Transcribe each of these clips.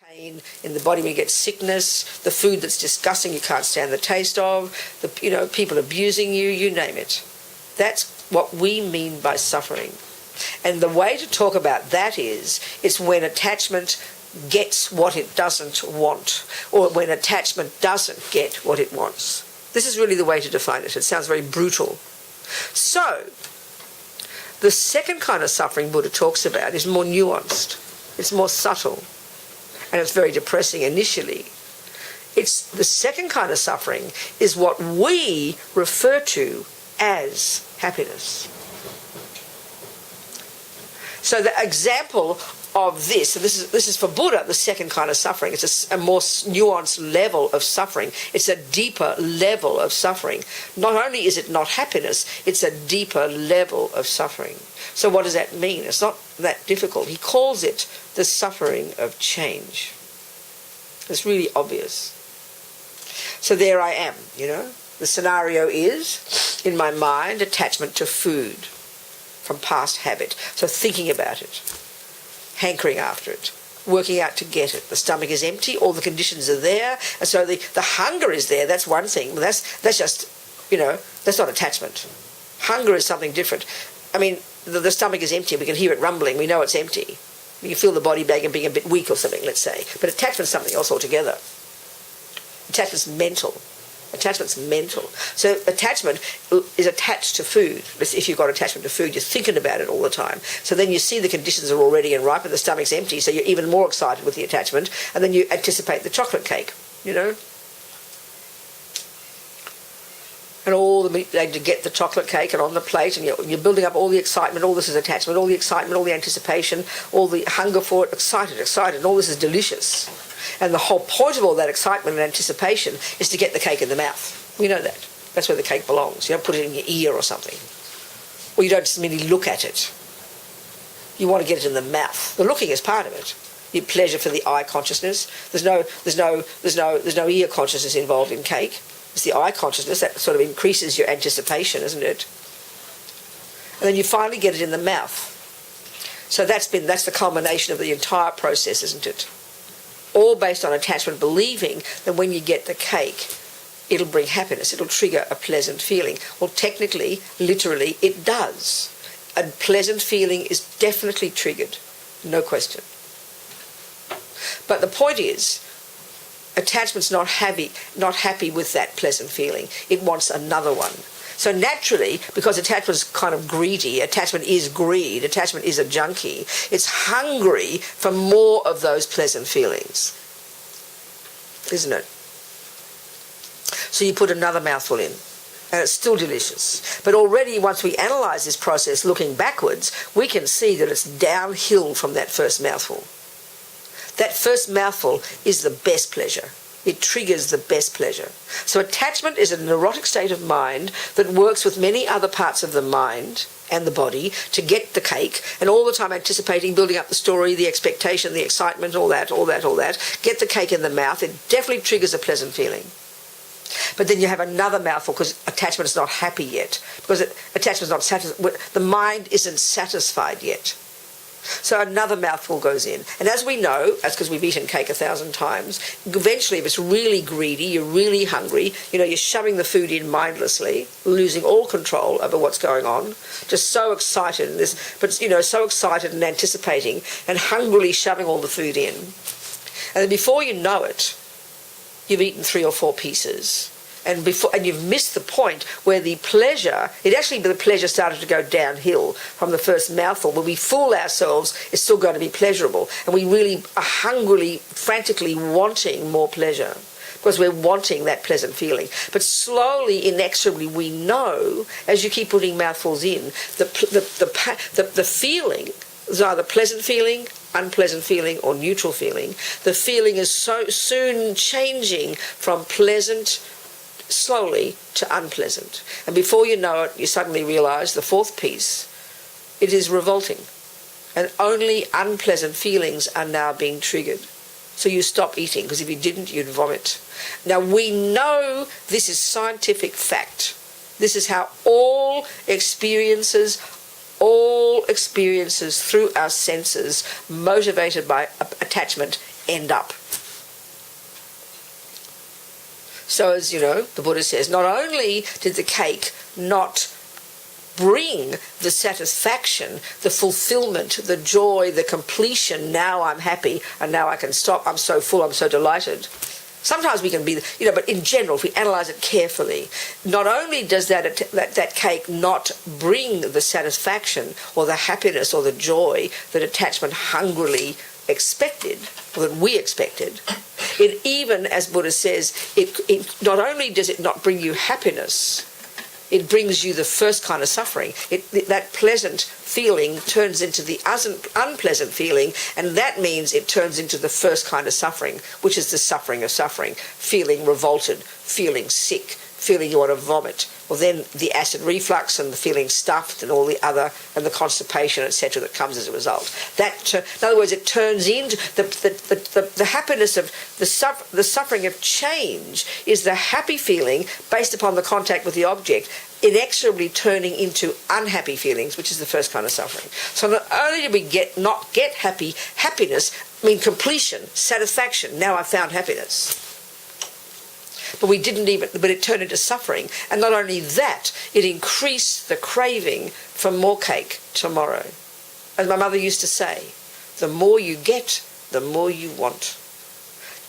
pain in the body when you get sickness, the food that's disgusting you can't stand the taste of, people abusing you, you name it. That's what we mean by suffering. And the way to talk about that is, it's when attachment gets what it doesn't want, or when attachment doesn't get what it wants. This is really the way to define it. It sounds very brutal. So, the second kind of suffering Buddha talks about is more nuanced. It's more subtle. And it's very depressing initially. It's the second kind of suffering is what we refer to as happiness. So the example of this, and this is for Buddha, the second kind of suffering. It's a more nuanced level of suffering. It's a deeper level of suffering. Not only is it not happiness, it's a deeper level of suffering. So what does that mean? It's not that difficult. He calls it the suffering of change. It's really obvious. So there I am, The scenario is, in my mind, attachment to food from past habit. So thinking about it, hankering after it, working out to get it. The stomach is empty, all the conditions are there, and so the hunger is there. That's one thing. But that's just, that's not attachment. Hunger is something different. I mean, the stomach is empty. We can hear it rumbling. We know it's empty. You can feel the body being a bit weak or something, let's say. But attachment's something else altogether. Attachment's mental. Attachment's mental. So attachment is attached to food. If you've got attachment to food, you're thinking about it all the time. So then you see the conditions are already and ripe, and the stomach's empty, so you're even more excited with the attachment, and then you anticipate the chocolate cake, And all the meat to get the chocolate cake and on the plate, and you're building up all the excitement. All this is attachment, all the excitement, all the anticipation, all the hunger for it, excited, and all this is delicious. And the whole point of all that excitement and anticipation is to get the cake in the mouth. We know that. That's where the cake belongs. You don't put it in your ear or something. Or you don't just merely look at it. You want to get it in the mouth. The looking is part of it. Your pleasure for the eye consciousness. There's no ear consciousness involved in cake. It's the eye consciousness that sort of increases your anticipation, isn't it? And then you finally get it in the mouth. So that's the culmination of the entire process, isn't it? All based on attachment, believing that when you get the cake, it'll bring happiness, it'll trigger a pleasant feeling. Well, technically, literally, it does. A pleasant feeling is definitely triggered, no question. But the point is, attachment's not happy with that pleasant feeling. It wants another one. So naturally, because attachment is kind of greedy, attachment is greed, attachment is a junkie, it's hungry for more of those pleasant feelings, isn't it? So you put another mouthful in, and it's still delicious. But already, once we analyse this process looking backwards, we can see that it's downhill from that first mouthful. That first mouthful is the best pleasure. It triggers the best pleasure. So attachment is a neurotic state of mind that works with many other parts of the mind and the body to get the cake, and all the time anticipating, building up the story, the expectation, the excitement, all that, get the cake in the mouth. It definitely triggers a pleasant feeling. But then you have another mouthful because attachment is not happy yet. Because attachment is not satisfied. The mind isn't satisfied yet. So another mouthful goes in. And as we know, that's because we've eaten cake 1,000 times, eventually if it's really greedy, you're really hungry, you're shoving the food in mindlessly, losing all control over what's going on, just so excited, so excited and anticipating and hungrily shoving all the food in. And then before you know it, you've eaten 3 or 4 pieces. And you've missed the point where the pleasure started to go downhill from the first mouthful. When we fool ourselves, it's still going to be pleasurable. And we really are hungrily, frantically wanting more pleasure because we're wanting that pleasant feeling. But slowly, inexorably, we know, as you keep putting mouthfuls in, the feeling is either pleasant feeling, unpleasant feeling, or neutral feeling. The feeling is so soon changing from pleasant slowly to unpleasant. And before you know it, you suddenly realise the fourth piece, it is revolting. And only unpleasant feelings are now being triggered. So you stop eating, because if you didn't, you'd vomit. Now we know this is scientific fact. This is how all experiences through our senses, motivated by attachment, end up. So as you know, the Buddha says, not only did the cake not bring the satisfaction, the fulfillment, the joy, the completion, now I'm happy and now I can stop, I'm so full, I'm so delighted. Sometimes we can be, but in general, if we analyse it carefully, not only does that cake not bring the satisfaction or the happiness or the joy that attachment hungrily expected, or that we expected, it even, as Buddha says, it not only does it not bring you happiness, it brings you the first kind of suffering. That pleasant feeling turns into the unpleasant feeling, and that means it turns into the first kind of suffering, which is the suffering of suffering, feeling revolted, feeling sick, feeling you want to vomit. Well, then the acid reflux and the feeling stuffed and all the other, and the constipation, etc., that comes as a result. In other words, it turns into the happiness of the suffering of change is the happy feeling based upon the contact with the object, inexorably turning into unhappy feelings, which is the first kind of suffering. So not only did we not get happiness, completion, satisfaction, now I found happiness. But it turned into suffering. And not only that, it increased the craving for more cake tomorrow. As my mother used to say, the more you get, the more you want.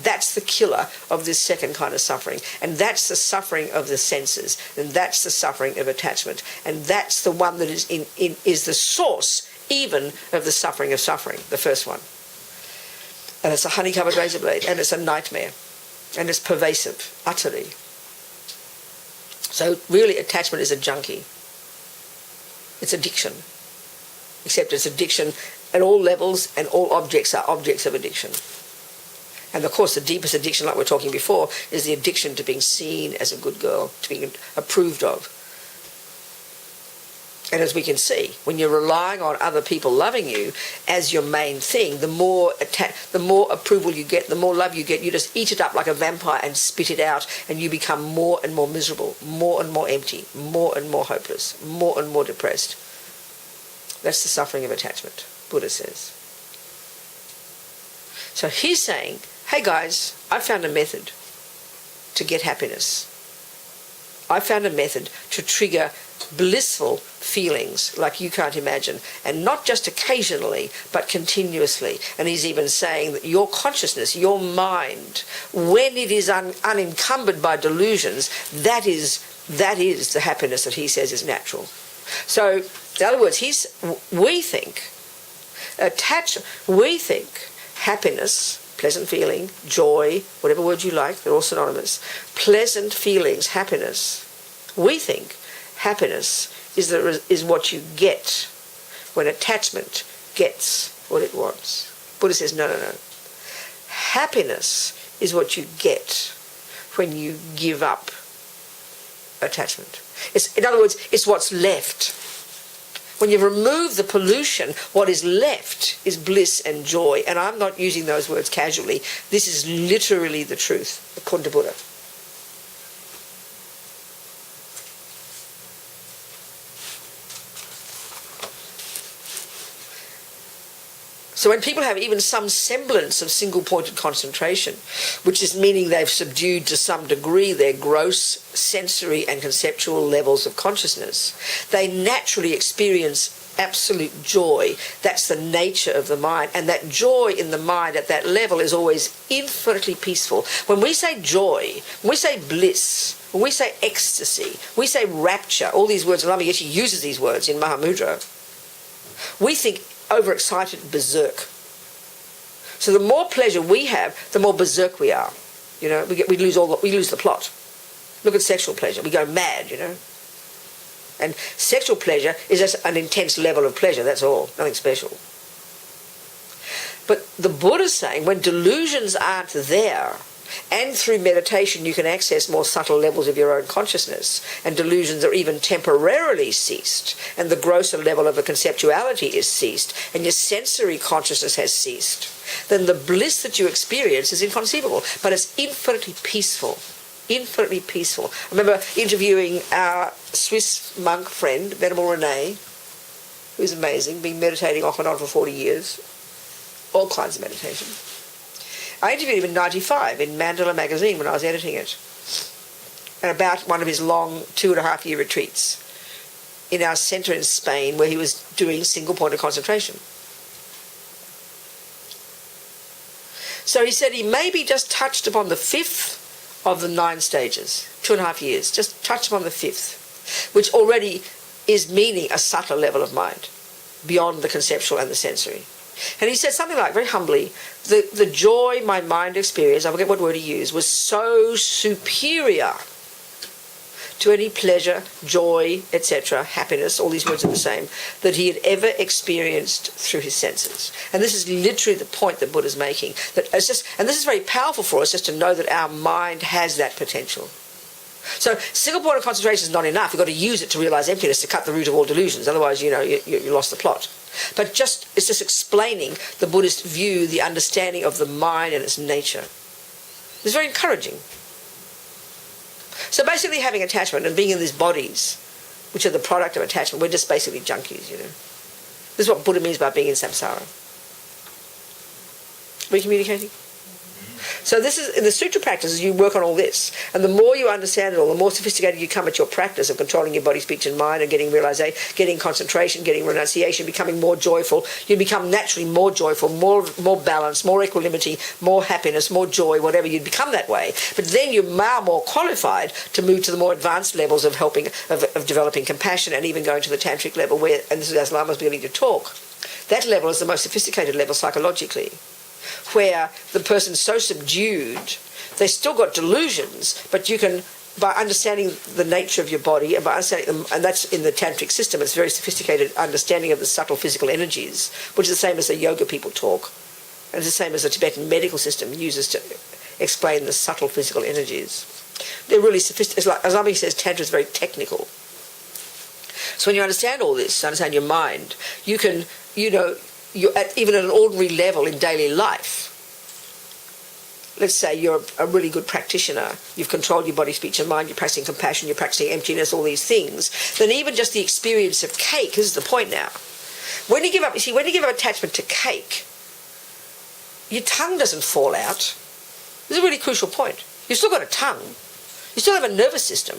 That's the killer of this second kind of suffering. And that's the suffering of the senses. And that's the suffering of attachment. And that's the one that is the source even of the suffering, the first one. And it's a honey-covered razor blade, and it's a nightmare. And it's pervasive, utterly. So really, attachment is a junkie. It's addiction. Except it's addiction at all levels, and all objects are objects of addiction. And of course, the deepest addiction, like we were talking before, is the addiction to being seen as a good girl, to being approved of. And as we can see, when you're relying on other people loving you as your main thing, the more approval you get, the more love you get, you just eat it up like a vampire and spit it out, and you become more and more miserable, more and more empty, more and more hopeless, more and more depressed. That's the suffering of attachment, Buddha says. So he's saying, hey guys, I found a method to get happiness. I found a method to trigger blissful feelings like you can't imagine, and not just occasionally but continuously. And he's even saying that your consciousness, your mind, when it is unencumbered by delusions, that is the happiness that he says is natural. So in other words, we think happiness, pleasant feeling, joy, whatever word you like, they're all synonymous, pleasant feelings, happiness, we think happiness is what you get when attachment gets what it wants. Buddha says, no. Happiness is what you get when you give up attachment. In other words, it's what's left. When you remove the pollution, what is left is bliss and joy. And I'm not using those words casually. This is literally the truth, according to Buddha. So when people have even some semblance of single-pointed concentration, which is meaning they've subdued to some degree their gross sensory and conceptual levels of consciousness, they naturally experience absolute joy. That's the nature of the mind. And that joy in the mind at that level is always infinitely peaceful. When we say joy, when we say bliss, when we say ecstasy, we say rapture, all these words, and Lama Yeshe uses these words in Mahamudra, we think overexcited, berserk. So the more pleasure we have, the more berserk we are. We lose the plot. Look at sexual pleasure. We go mad, And sexual pleasure is just an intense level of pleasure, that's all, nothing special. But the Buddha's saying when delusions aren't there, and through meditation you can access more subtle levels of your own consciousness, and delusions are even temporarily ceased, and the grosser level of a conceptuality is ceased, and your sensory consciousness has ceased, then the bliss that you experience is inconceivable, but it's infinitely peaceful. Infinitely peaceful. I remember interviewing our Swiss monk friend, Venerable Rene, who's amazing, been meditating off and on for 40 years, all kinds of meditation. I interviewed him in 95 in Mandala magazine when I was editing it, and about one of his long 2.5-year retreats in our centre in Spain where he was doing single point of concentration. So he said he maybe just touched upon the 5th of the 9 stages, 2.5 years, just touched upon the 5th, which already is meaning a subtler level of mind, beyond the conceptual and the sensory. And he said something like, very humbly, the joy my mind experienced, I forget what word he used, was so superior to any pleasure, joy, etc., happiness, all these words are the same, that he had ever experienced through his senses. And this is literally the point that Buddha's making. That it's just, and this is very powerful for us, just to know that our mind has that potential. So single point of concentration is not enough. You've got to use it to realize emptiness, to cut the root of all delusions. Otherwise, you lost the plot. But it's just explaining the Buddhist view, the understanding of the mind and its nature. It's very encouraging. So basically having attachment and being in these bodies, which are the product of attachment, we're just basically junkies, This is what Buddha means by being in samsara. Are we communicating? So this is, in the sutra practices, you work on all this. And the more you understand it all, the more sophisticated you come at your practice of controlling your body, speech and mind and getting realization, getting concentration, getting renunciation, becoming more joyful. You become naturally more joyful, more balanced, more equanimity, more happiness, more joy, whatever. You become that way. But then you're now more qualified to move to the more advanced levels of of developing compassion and even going to the tantric level where, and this is as Lama's beginning to talk, that level is the most sophisticated level psychologically, where the person's so subdued, they've still got delusions, but you can, by understanding the nature of your body, and by understanding them, and that's in the tantric system, it's very sophisticated understanding of the subtle physical energies, which is the same as the yoga people talk, and it's the same as the Tibetan medical system uses to explain the subtle physical energies. They're really sophisticated. As Azami says, Tantra is very technical. So when you understand all this, understand your mind, you can, even at an ordinary level in daily life, let's say you're a really good practitioner, you've controlled your body, speech and mind, you're practicing compassion, you're practicing emptiness, all these things, then even just the experience of cake, this is the point now. When you give up attachment to cake, your tongue doesn't fall out. This is a really crucial point. You've still got a tongue. You still have a nervous system.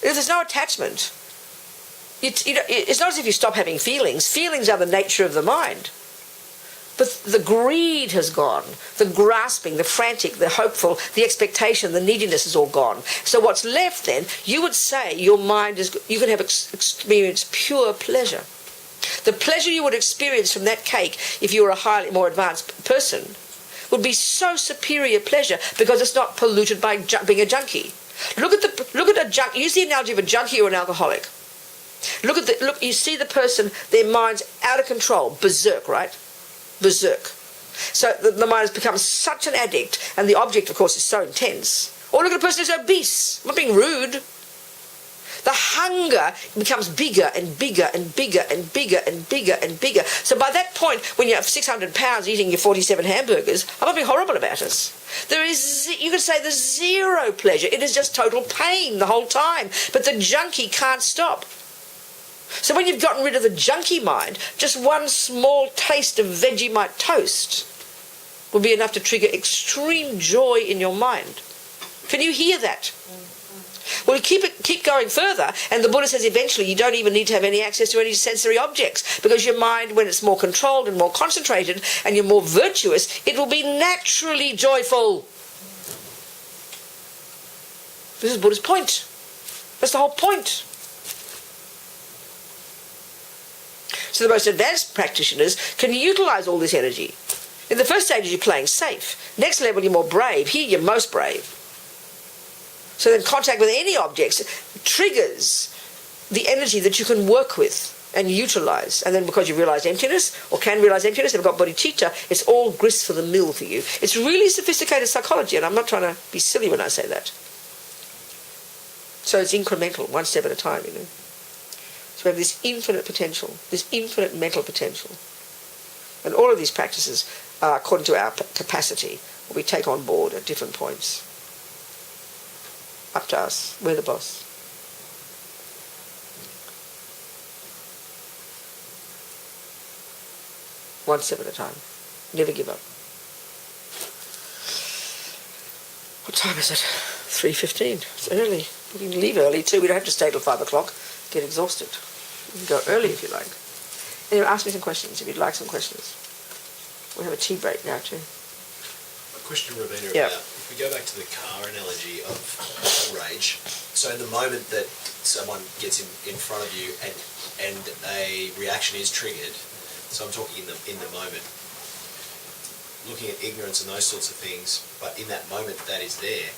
If there's no attachment, it's not as if you stop having feelings. Feelings are the nature of the mind. But the greed has gone. The grasping, the frantic, the hopeful, the expectation, the neediness is all gone. So what's left then, you would say your mind is, you can have experience pure pleasure. The pleasure you would experience from that cake if you were a highly more advanced person would be so superior pleasure because it's not polluted by being a junkie. Look at a junkie. Use the analogy of a junkie or an alcoholic. Look, you see the person, their mind's out of control, berserk, right? Berserk. So the mind has become such an addict, and the object, of course, is so intense. Or look at a person who's obese. I'm not being rude. The hunger becomes bigger and bigger and bigger and bigger and bigger and bigger. So by that point, when you have 600 pounds eating your 47 hamburgers, I'm not being horrible about this. You could say there's zero pleasure. It is just total pain the whole time. But the junkie can't stop. So when you've gotten rid of the junkie mind, just one small taste of Vegemite toast will be enough to trigger extreme joy in your mind. Can you hear that? Well, keep going further, and the Buddha says eventually you don't even need to have any access to any sensory objects, because your mind, when it's more controlled and more concentrated and you're more virtuous, it will be naturally joyful. This is Buddha's point. That's the whole point. So the most advanced practitioners can utilize all this energy. In the first stage, you're playing safe. Next level, you're more brave. Here, you're most brave. So then contact with any objects triggers the energy that you can work with and utilize. And then because you realize emptiness, or can realize emptiness, and have got bodhicitta, it's all grist for the mill for you. It's really sophisticated psychology, and I'm not trying to be silly when I say that. So it's incremental, one step at a time, So we have this infinite potential, this infinite mental potential. And all of these practices are according to our capacity, what we take on board at different points. Up to us. We're the boss. One step at a time. Never give up. time is it? 3:15. It's early. We can leave early too. We don't have to stay till 5 o'clock. Get exhausted. You can go early if you like. Anyway, ask me some questions if you'd like some questions. We'll have a tea break now too. A question, Ravina, Yeah. about, if we go back to the car analogy of rage, so in the moment that someone gets in front of you and a reaction is triggered, so I'm talking in the moment, looking at ignorance and those sorts of things, but in that moment that is there,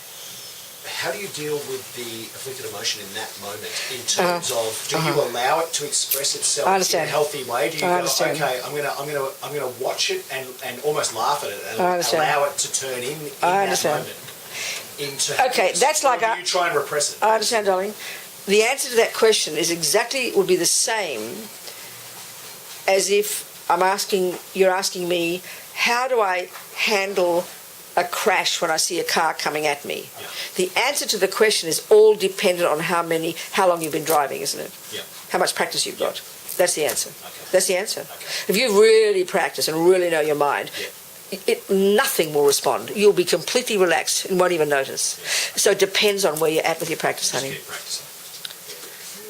how do you deal with the afflicted emotion in that moment in terms of, do you allow it to express itself in a healthy way? Do you go, okay, I'm gonna watch it and almost laugh at it and allow it to turn in that moment into, okay, that's like you try and repress it? I understand, darling. The answer to that question is would be the same as if you're asking me, how do I handle a crash when I see a car coming at me? Yeah. The answer to the question is all dependent on how long you've been driving, isn't it? Yeah. How much practice you've got. That's the answer. Okay. That's the answer. Okay. If you really practice and really know your mind, nothing will respond. You'll be completely relaxed and won't even notice. Yeah. So it depends on where you're at with your practice, honey. Just keep practicing.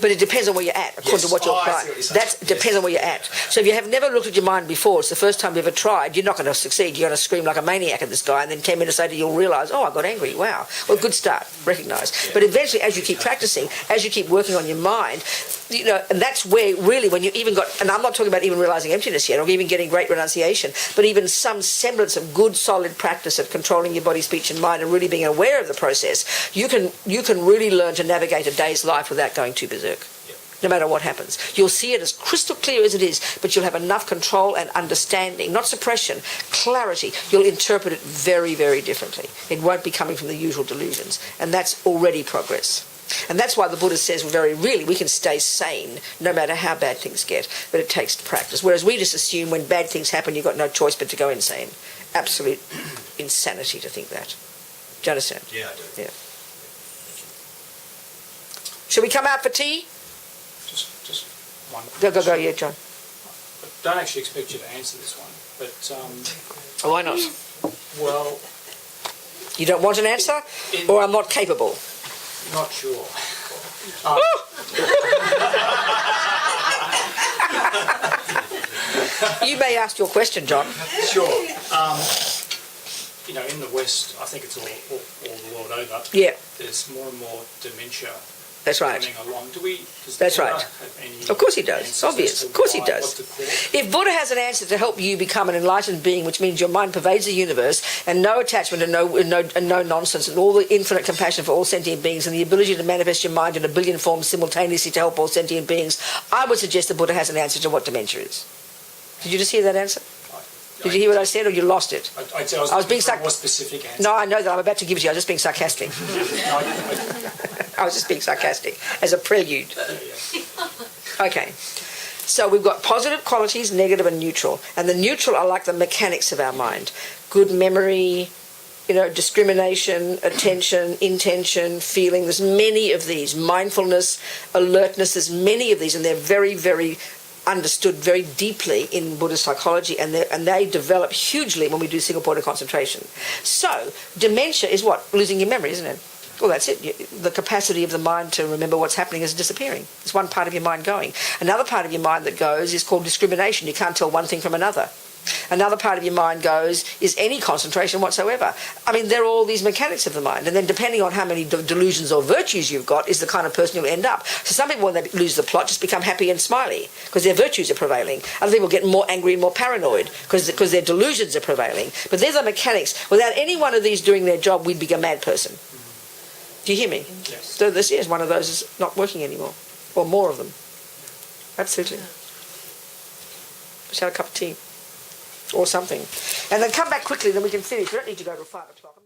But it depends on where you're at, according to what you're applying. That depends on where you're at. So if you have never looked at your mind before, it's the first time you've ever tried, you're not going to succeed. You're going to scream like a maniac at this guy, and then 10 minutes later you'll realise, oh, I got angry. Wow. Well, good start. Recognise. But eventually, as you keep practicing, as you keep working on your mind, and that's where really when you even got, and I'm not talking about even realising emptiness yet, or even getting great renunciation, but even some semblance of good, solid practice of controlling your body, speech, and mind, and really being aware of the process, you can really learn to navigate a day's life without going too berserk. No matter what happens. You'll see it as crystal clear as it is, but you'll have enough control and understanding, not suppression, clarity. You'll interpret it very, very differently. It won't be coming from the usual delusions. And that's already progress. And that's why the Buddha says very really we can stay sane no matter how bad things get, but it takes practice. Whereas we just assume when bad things happen you've got no choice but to go insane. Absolute insanity to think that. Do you understand? Yeah, I do. Yeah. Shall we come out for tea? Just one. Go, yeah, John. I don't actually expect you to answer this one, but Why not? well, You don't want an answer, or I'm not capable? not sure. You may ask your question, John. Sure. In the West, I think it's all the world over. Yeah, There's more and more dementia that's right. coming along. That's right. Have any Of course he does. answers Obvious. as to Of course he why, does. what the cause? If Buddha has an answer to help you become an enlightened being, which means your mind pervades the universe and no attachment and no nonsense and all the infinite compassion for all sentient beings and the ability to manifest your mind in a billion forms simultaneously to help all sentient beings, I would suggest the Buddha has an answer to what dementia is. Did you just hear that answer? Did you hear what I said, or you lost it? I was being more specific answer. No, I know that. I'm about to give it to you. I was just being sarcastic. I was just being sarcastic as a prelude. Okay. So we've got positive qualities, negative and neutral. And the neutral are like the mechanics of our mind. Good memory, discrimination, attention, intention, feeling. There's many of these. Mindfulness, alertness, there's many of these. And they're very, very understood very deeply in Buddhist psychology, and they develop hugely when we do single point of concentration. So dementia is what? Losing your memory, isn't it? Well, that's it. The capacity of the mind to remember what's happening is disappearing. It's one part of your mind going. Another part of your mind that goes is called discrimination. You can't tell one thing from another. Another part of your mind goes is any concentration whatsoever. I mean, they're all these mechanics of the mind. And then depending on how many delusions or virtues you've got is the kind of person you'll end up. So some people, when they lose the plot, just become happy and smiley because their virtues are prevailing. Other people get more angry and more paranoid because their delusions are prevailing. But they're the mechanics. Without any one of these doing their job, we'd be a mad person. Do you hear me? Yes. So this is one of those is not working anymore. Or more of them. Absolutely. Let's have a cup of tea. Or something. And then come back quickly, then we can finish. We don't need to go till 5 o'clock.